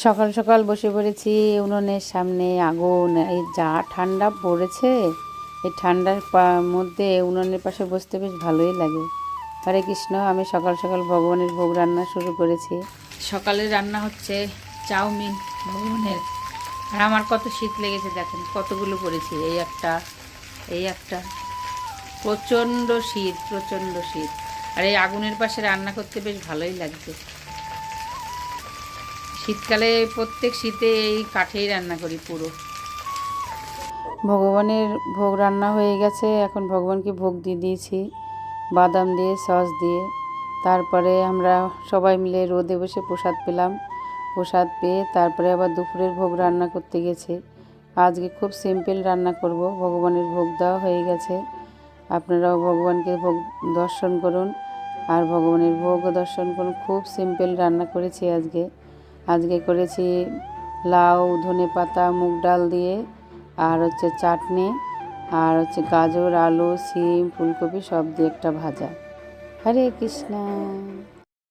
সকাল সকাল বসে পড়েছি উনুনের সামনে। আগুন, এই যা ঠান্ডা পড়েছে, এই ঠান্ডার মধ্যে উনুনের পাশে বসতে বেশ ভালোই লাগে। হরে কৃষ্ণ। আমি সকাল সকাল ভগবানের ভোগ রান্না শুরু করেছি। সকালে রান্না হচ্ছে চাউমিন ভগবানের। আর আমার কত শীত লেগেছে দেখেন, কতগুলো করেছি। এই একটা প্রচণ্ড শীত, প্রচণ্ড শীত। আর এই আগুনের পাশে রান্না করতে বেশ ভালোই লাগছে। শীতকালে প্রত্যেক শীতে এই কাঠেই রান্না করি পুরো। ভগবানের ভোগ রান্না হয়ে গেছে, এখন ভগবানকে ভোগ দিয়ে দিয়েছি বাদাম দিয়ে, সস দিয়ে। তারপরে আমরা সবাই মিলে রোদে বসে প্রসাদ পেলাম। প্রসাদ পেয়ে তারপরে আবার দুপুরের ভোগ রান্না করতে গেছে। আজকে খুব সিম্পল রান্না করব। ভগবানের ভোগ দেওয়া হয়ে গেছে, আপনারাও ভগবানকে ভোগ দর্শন করুন আর ভগবানের ভোগও দর্শন করুন। খুব সিম্পল রান্না করেছি আজকে করেছি লাউ, ধনেপাতা, মুগ ডাল দিয়ে, আর হচ্ছে চাটনি, আর হচ্ছে গাজর, আলু, সিম, ফুলকপি সব দিয়ে একটা ভাজা। হরে কৃষ্ণ।